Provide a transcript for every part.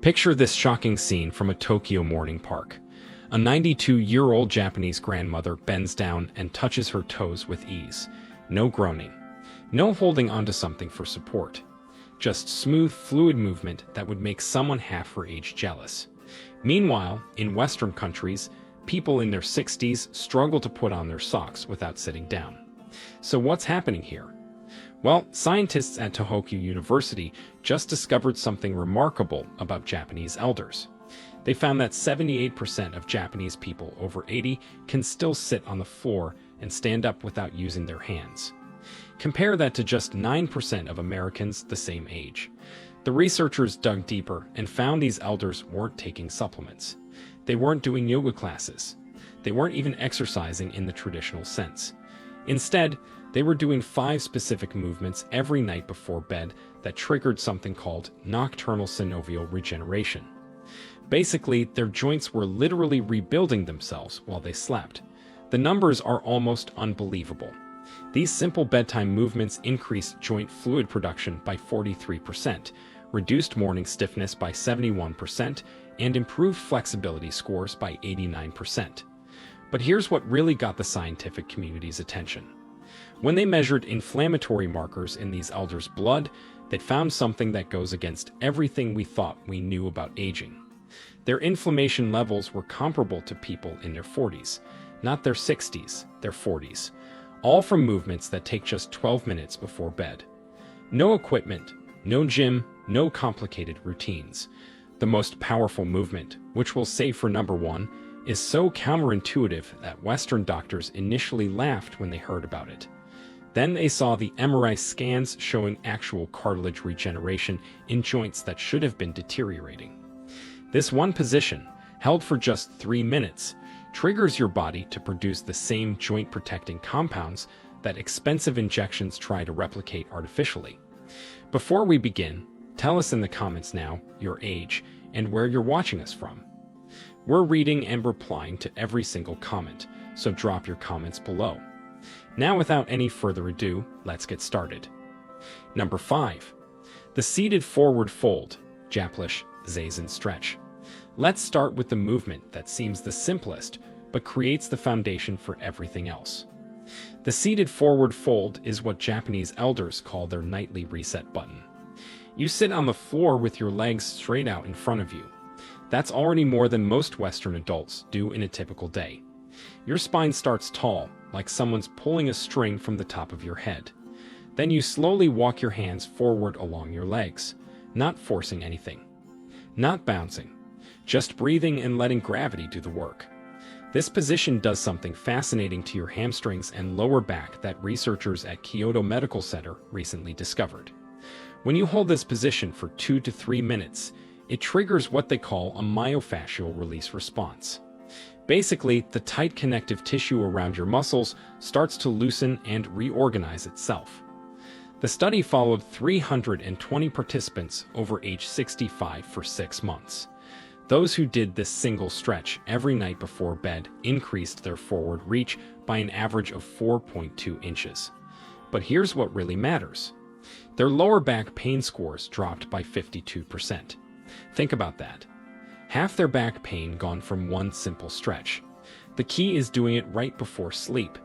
Picture this shocking scene from a Tokyo morning park. A 92-year-old Japanese grandmother bends down and touches her toes with ease. No groaning. No holding onto something for support. Just smooth, fluid movement that would make someone half her age jealous. Meanwhile, in Western countries, people in their 60s struggle to put on their socks without sitting down. So what's happening here? Well, scientists at Tohoku University just discovered something remarkable about Japanese elders. They found that 78% of Japanese people over 80 can still sit on the floor and stand up without using their hands. Compare that to just 9% of Americans the same age. The researchers dug deeper and found these elders weren't taking supplements. They weren't doing yoga classes. They weren't even exercising in the traditional sense. Instead, they were doing 5 specific movements every night before bed that triggered something called nocturnal synovial regeneration. Basically, their joints were literally rebuilding themselves while they slept. The numbers are almost unbelievable. These simple bedtime movements increased joint fluid production by 43%, reduced morning stiffness by 71%, and improved flexibility scores by 89%. But here's what really got the scientific community's attention. When they measured inflammatory markers in these elders' blood, they found something that goes against everything we thought we knew about aging. Their inflammation levels were comparable to people in their 40s, not their 60s, their 40s, all from movements that take just 12 minutes before bed. No equipment, no gym, no complicated routines. The most powerful movement, which we'll save for number 1, is so counterintuitive that Western doctors initially laughed when they heard about it. Then they saw the MRI scans showing actual cartilage regeneration in joints that should have been deteriorating. This one position, held for just 3 minutes, triggers your body to produce the same joint-protecting compounds that expensive injections try to replicate artificially. Before we begin, tell us in the comments now your age and where you're watching us from. We're reading and replying to every single comment, so drop your comments below. Now, without any further ado, let's get started. Number 5. The seated forward fold, Japanese zazen stretch. Let's start with the movement that seems the simplest, but creates the foundation for everything else. The seated forward fold is what Japanese elders call their nightly reset button. You sit on the floor with your legs straight out in front of you. That's already more than most Western adults do in a typical day. Your spine starts tall, like someone's pulling a string from the top of your head. Then you slowly walk your hands forward along your legs, not forcing anything, not bouncing, just breathing and letting gravity do the work. This position does something fascinating to your hamstrings and lower back that researchers at Kyoto Medical Center recently discovered. When you hold this position for 2 to 3 minutes, it triggers what they call a myofascial release response. Basically, the tight connective tissue around your muscles starts to loosen and reorganize itself. The study followed 320 participants over age 65 for 6 months. Those who did this single stretch every night before bed increased their forward reach by an average of 4.2 inches. But here's what really matters. Their lower back pain scores dropped by 52%. Think about that. Half their back pain gone from one simple stretch. The key is doing it right before sleep.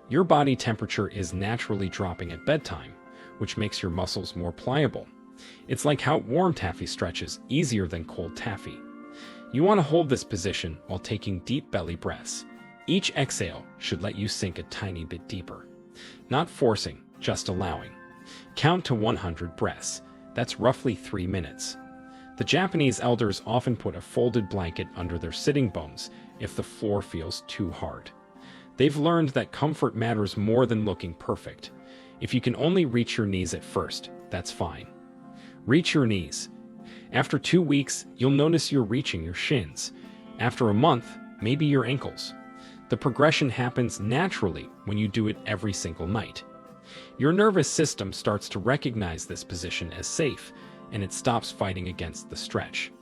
Your body temperature is naturally dropping at bedtime, which makes your muscles more pliable. It's like how warm taffy stretches easier than cold taffy. You want to hold this position while taking deep belly breaths. Each exhale should let you sink a tiny bit deeper. Not forcing, just allowing. Count to 100 breaths. That's roughly 3 minutes. The Japanese elders often put a folded blanket under their sitting bones if the floor feels too hard. They've learned that comfort matters more than looking perfect. If you can only reach your knees at first, that's fine. Reach your knees. After 2 weeks, you'll notice you're reaching your shins. After a month, maybe your ankles. The progression happens naturally when you do it every single night. Your nervous system starts to recognize this position as safe, and it stops fighting against the stretch.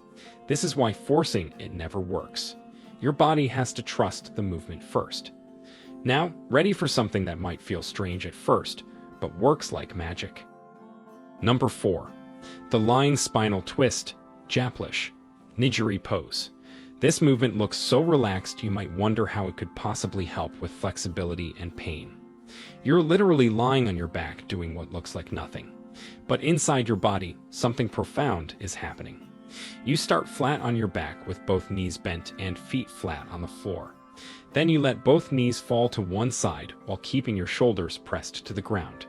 This is why forcing it never works. Your body has to trust the movement first. Now, ready for something that might feel strange at first, but works like magic. Number 4. The lying spinal twist, Japanese Nigiri pose. This movement looks so relaxed you might wonder how it could possibly help with flexibility and pain. You're literally lying on your back doing what looks like nothing. But inside your body, something profound is happening. You start flat on your back with both knees bent and feet flat on the floor. Then you let both knees fall to one side while keeping your shoulders pressed to the ground.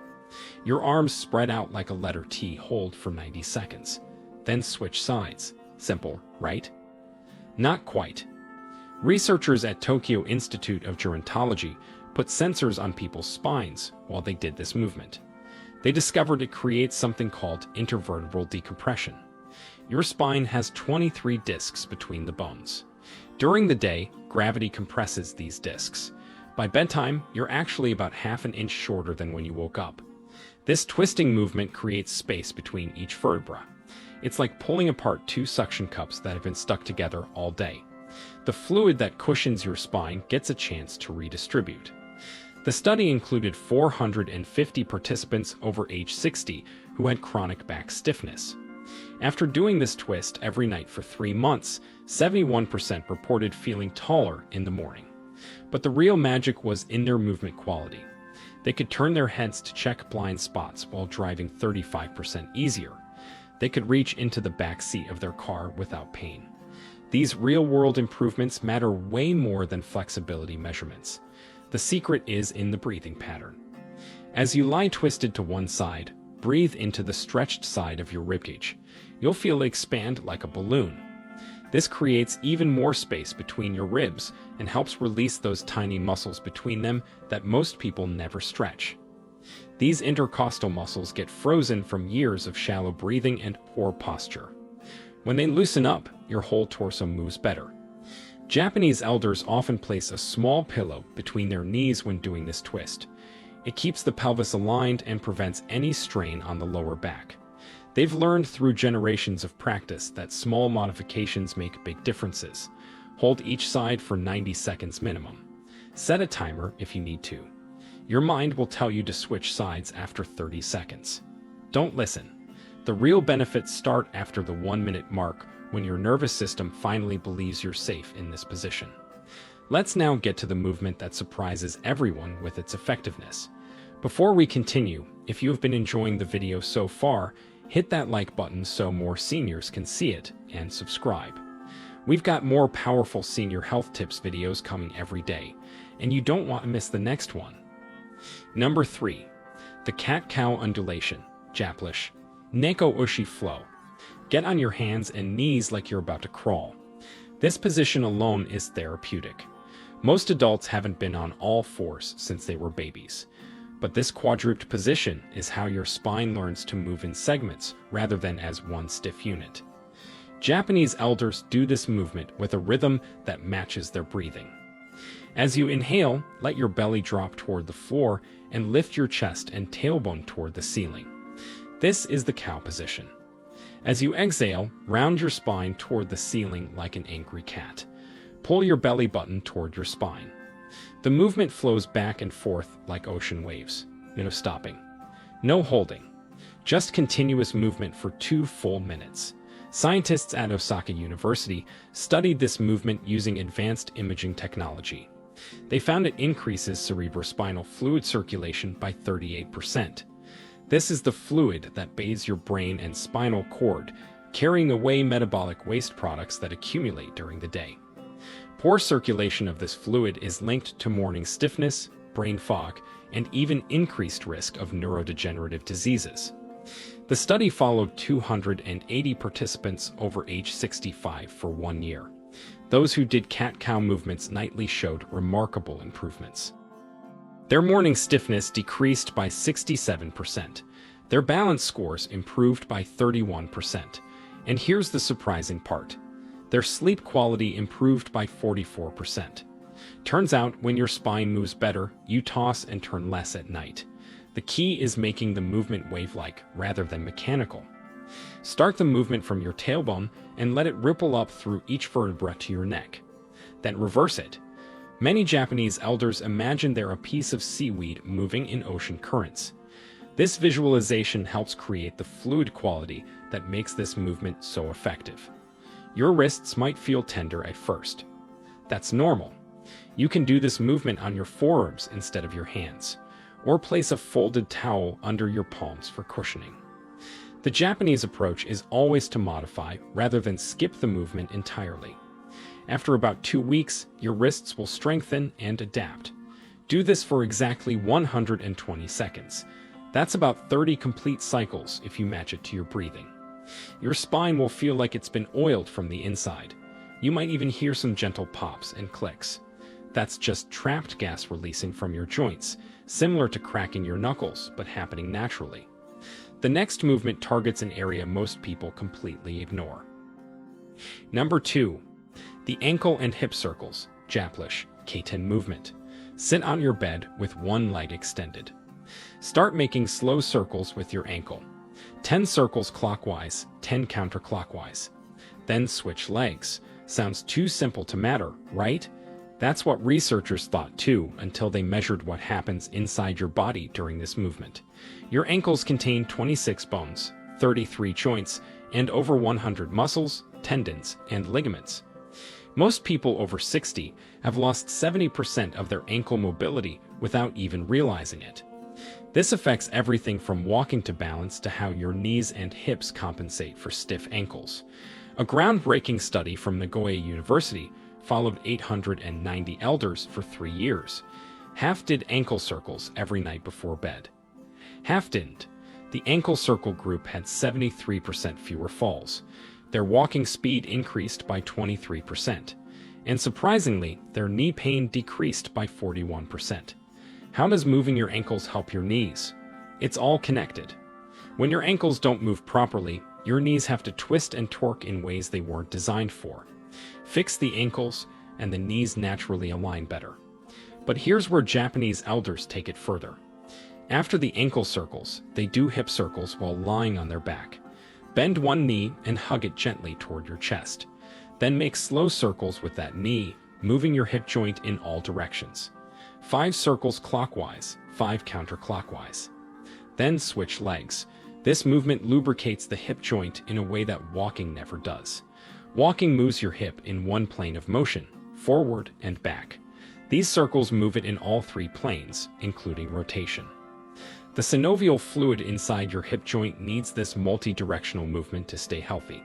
Your arms spread out like a letter T. Hold for 90 seconds. Then switch sides. Simple, right? Not quite. Researchers at Tokyo Institute of Gerontology put sensors on people's spines while they did this movement. They discovered it creates something called intervertebral decompression. Your spine has 23 discs between the bones. During the day, gravity compresses these discs. By bedtime, you're actually about half an inch shorter than when you woke up. This twisting movement creates space between each vertebra. It's like pulling apart two suction cups that have been stuck together all day. The fluid that cushions your spine gets a chance to redistribute. The study included 450 participants over age 60 who had chronic back stiffness. After doing this twist every night for 3 months, 71% reported feeling taller in the morning. But the real magic was in their movement quality. They could turn their heads to check blind spots while driving 35% easier. They could reach into the back seat of their car without pain. These real-world improvements matter way more than flexibility measurements. The secret is in the breathing pattern. As you lie twisted to one side, breathe into the stretched side of your ribcage. You'll feel it expand like a balloon. This creates even more space between your ribs and helps release those tiny muscles between them that most people never stretch. These intercostal muscles get frozen from years of shallow breathing and poor posture. When they loosen up, your whole torso moves better. Japanese elders often place a small pillow between their knees when doing this twist. It keeps the pelvis aligned and prevents any strain on the lower back. They've learned through generations of practice that small modifications make big differences. Hold each side for 90 seconds minimum. Set a timer if you need to. Your mind will tell you to switch sides after 30 seconds. Don't listen. The real benefits start after the 1-minute mark when your nervous system finally believes you're safe in this position. Let's now get to the movement that surprises everyone with its effectiveness. Before we continue, if you have been enjoying the video so far, hit that like button so more seniors can see it, and subscribe. We've got more powerful senior health tips videos coming every day, and you don't want to miss the next one. Number 3. The cat-cow undulation, Japlish, Neko Ushi flow. Get on your hands and knees like you're about to crawl. This position alone is therapeutic. Most adults haven't been on all fours since they were babies. But this quadruped position is how your spine learns to move in segments rather than as one stiff unit. Japanese elders do this movement with a rhythm that matches their breathing. As you inhale, let your belly drop toward the floor and lift your chest and tailbone toward the ceiling. This is the cow position. As you exhale, round your spine toward the ceiling like an angry cat. Pull your belly button toward your spine. The movement flows back and forth like ocean waves. No stopping. No holding. Just continuous movement for 2 full minutes. Scientists at Osaka University studied this movement using advanced imaging technology. They found it increases cerebrospinal fluid circulation by 38%. This is the fluid that bathes your brain and spinal cord, carrying away metabolic waste products that accumulate during the day. Poor circulation of this fluid is linked to morning stiffness, brain fog, and even increased risk of neurodegenerative diseases. The study followed 280 participants over age 65 for 1 year. Those who did cat-cow movements nightly showed remarkable improvements. Their morning stiffness decreased by 67%. Their balance scores improved by 31%. And here's the surprising part. Their sleep quality improved by 44%. Turns out, when your spine moves better, you toss and turn less at night. The key is making the movement wave-like rather than mechanical. Start the movement from your tailbone and let it ripple up through each vertebra to your neck. Then reverse it. Many Japanese elders imagine they're a piece of seaweed moving in ocean currents. This visualization helps create the fluid quality that makes this movement so effective. Your wrists might feel tender at first. That's normal. You can do this movement on your forearms instead of your hands, or place a folded towel under your palms for cushioning. The Japanese approach is always to modify rather than skip the movement entirely. After about 2 weeks, your wrists will strengthen and adapt. Do this for exactly 120 seconds. That's about 30 complete cycles if you match it to your breathing. Your spine will feel like it's been oiled from the inside. You might even hear some gentle pops and clicks. That's just trapped gas releasing from your joints, similar to cracking your knuckles, but happening naturally. The next movement targets an area most people completely ignore. Number 2. The ankle and hip circles, Japanese K10 movement. Sit on your bed with one leg extended. Start making slow circles with your ankle. 10 circles clockwise, 10 counterclockwise. Then switch legs. Sounds too simple to matter, right? That's what researchers thought too, until they measured what happens inside your body during this movement. Your ankles contain 26 bones, 33 joints, and over 100 muscles, tendons, and ligaments. Most people over 60 have lost 70% of their ankle mobility without even realizing it. This affects everything from walking to balance to how your knees and hips compensate for stiff ankles. A groundbreaking study from Nagoya University followed 890 elders for 3 years. Half did ankle circles every night before bed. Half didn't. The ankle circle group had 73% fewer falls. Their walking speed increased by 23%. And surprisingly, their knee pain decreased by 41%. How does moving your ankles help your knees? It's all connected. When your ankles don't move properly, your knees have to twist and torque in ways they weren't designed for. Fix the ankles, and the knees naturally align better. But here's where Japanese elders take it further. After the ankle circles, they do hip circles while lying on their back. Bend one knee and hug it gently toward your chest. Then make slow circles with that knee, moving your hip joint in all directions. 5 circles clockwise, 5 counterclockwise. Then switch legs. This movement lubricates the hip joint in a way that walking never does. Walking moves your hip in one plane of motion, forward and back. These circles move it in all 3 planes, including rotation. The synovial fluid inside your hip joint needs this multi-directional movement to stay healthy.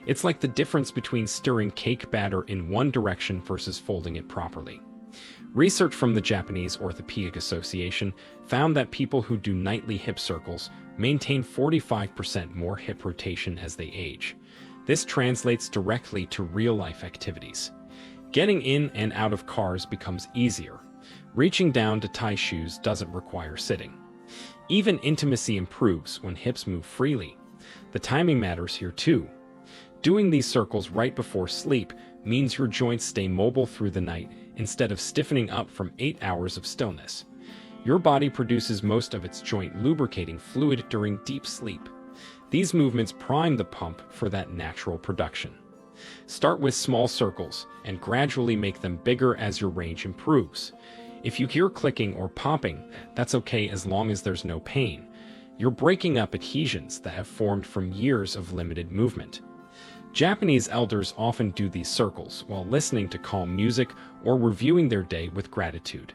It's like the difference between stirring cake batter in one direction versus folding it properly. Research from the Japanese Orthopedic Association found that people who do nightly hip circles maintain 45% more hip rotation as they age. This translates directly to real-life activities. Getting in and out of cars becomes easier. Reaching down to tie shoes doesn't require sitting. Even intimacy improves when hips move freely. The timing matters here too. Doing these circles right before sleep means your joints stay mobile through the night instead of stiffening up from 8 hours of stillness. Your body produces most of its joint lubricating fluid during deep sleep. These movements prime the pump for that natural production. Start with small circles and gradually make them bigger as your range improves. If you hear clicking or popping, that's okay as long as there's no pain. You're breaking up adhesions that have formed from years of limited movement. Japanese elders often do these circles while listening to calm music or reviewing their day with gratitude.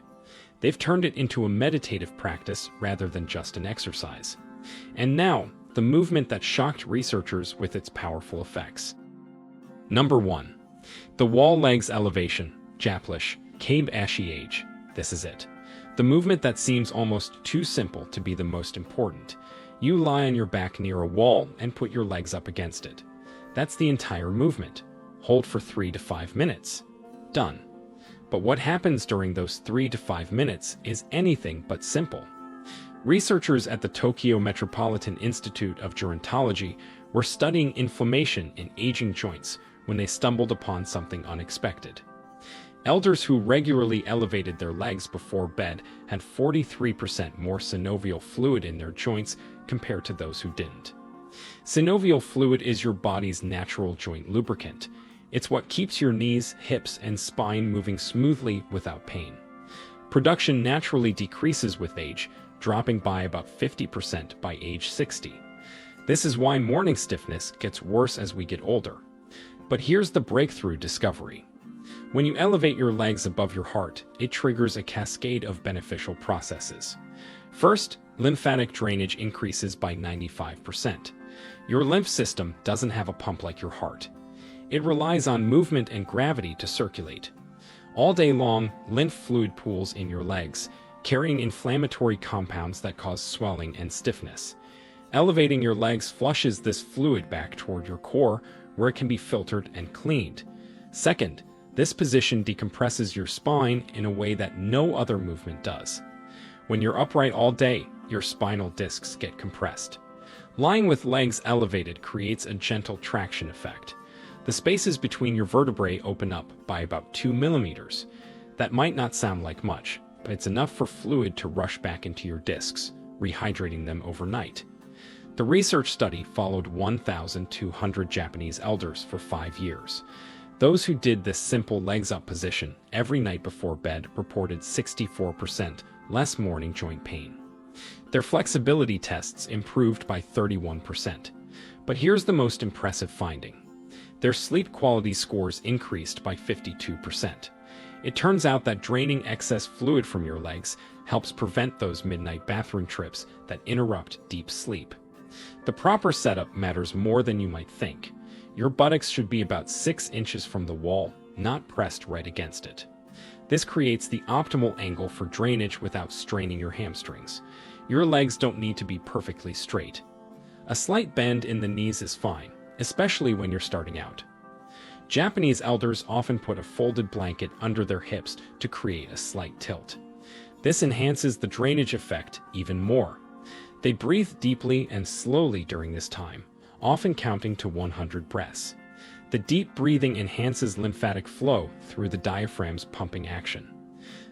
They've turned it into a meditative practice rather than just an exercise. And now, the movement that shocked researchers with its powerful effects. Number 1. The wall legs elevation, Japanese Kabe Ashi. This is it. The movement that seems almost too simple to be the most important. You lie on your back near a wall and put your legs up against it. That's the entire movement. Hold for 3 to 5 minutes. Done. But what happens during those 3 to 5 minutes is anything but simple. Researchers at the Tokyo Metropolitan Institute of Gerontology were studying inflammation in aging joints when they stumbled upon something unexpected. Elders who regularly elevated their legs before bed had 43% more synovial fluid in their joints compared to those who didn't. Synovial fluid is your body's natural joint lubricant. It's what keeps your knees, hips, and spine moving smoothly without pain. Production naturally decreases with age, dropping by about 50% by age 60. This is why morning stiffness gets worse as we get older. But here's the breakthrough discovery. When you elevate your legs above your heart, it triggers a cascade of beneficial processes. First, lymphatic drainage increases by 95%. Your lymph system doesn't have a pump like your heart. It relies on movement and gravity to circulate. All day long, lymph fluid pools in your legs, carrying inflammatory compounds that cause swelling and stiffness. Elevating your legs flushes this fluid back toward your core, where it can be filtered and cleaned. Second, this position decompresses your spine in a way that no other movement does. When you're upright all day, your spinal discs get compressed. Lying with legs elevated creates a gentle traction effect. The spaces between your vertebrae open up by about 2 millimeters. That might not sound like much, but it's enough for fluid to rush back into your discs, rehydrating them overnight. The research study followed 1,200 Japanese elders for 5 years. Those who did this simple legs-up position every night before bed reported 64% less morning joint pain. Their flexibility tests improved by 31%. But here's the most impressive finding. Their sleep quality scores increased by 52%. It turns out that draining excess fluid from your legs helps prevent those midnight bathroom trips that interrupt deep sleep. The proper setup matters more than you might think. Your buttocks should be about 6 inches from the wall, not pressed right against it. This creates the optimal angle for drainage without straining your hamstrings. Your legs don't need to be perfectly straight. A slight bend in the knees is fine, especially when you're starting out. Japanese elders often put a folded blanket under their hips to create a slight tilt. This enhances the drainage effect even more. They breathe deeply and slowly during this time, often counting to 100 breaths. The deep breathing enhances lymphatic flow through the diaphragm's pumping action.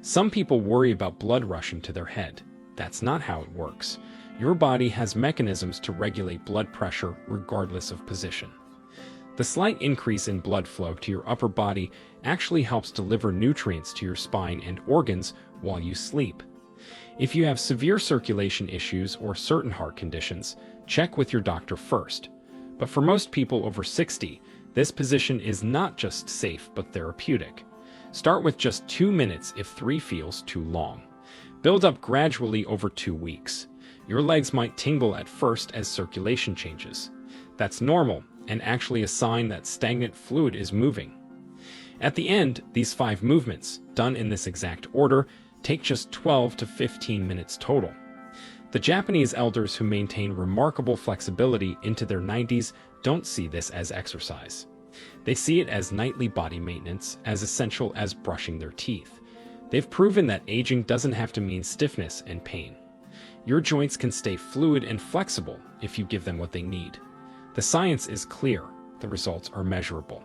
Some people worry about blood rushing to their head. That's not how it works. Your body has mechanisms to regulate blood pressure regardless of position. The slight increase in blood flow to your upper body actually helps deliver nutrients to your spine and organs while you sleep. If you have severe circulation issues or certain heart conditions, check with your doctor first. But for most people over 60, this position is not just safe but therapeutic. Start with just 2 minutes if 3 feels too long. Build up gradually over 2 weeks. Your legs might tingle at first as circulation changes. That's normal and actually a sign that stagnant fluid is moving. At the end, these 5 movements, done in this exact order, take just 12 to 15 minutes total. The Japanese elders who maintain remarkable flexibility into their 90s don't see this as exercise. They see it as nightly body maintenance, as essential as brushing their teeth. They've proven that aging doesn't have to mean stiffness and pain. Your joints can stay fluid and flexible if you give them what they need. The science is clear, the results are measurable.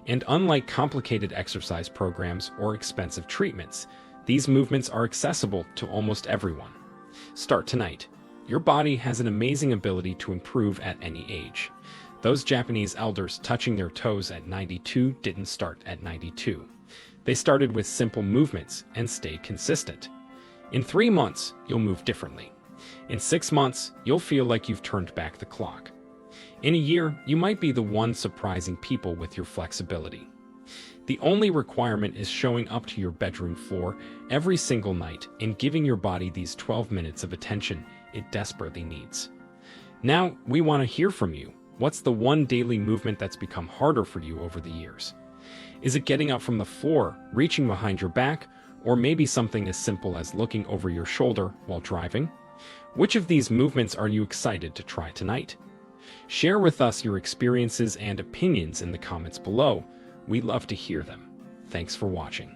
And unlike complicated exercise programs or expensive treatments, these movements are accessible to almost everyone. Start tonight. Your body has an amazing ability to improve at any age. Those Japanese elders touching their toes at 92 didn't start at 92. They started with simple movements and stayed consistent. In 3 months, you'll move differently. In 6 months, you'll feel like you've turned back the clock. In a year, you might be the one surprising people with your flexibility. The only requirement is showing up to your bedroom floor every single night and giving your body these 12 minutes of attention it desperately needs. Now, we want to hear from you. What's the one daily movement that's become harder for you over the years? Is it getting up from the floor, reaching behind your back, or maybe something as simple as looking over your shoulder while driving? Which of these movements are you excited to try tonight? Share with us your experiences and opinions in the comments below. We'd love to hear them. Thanks for watching.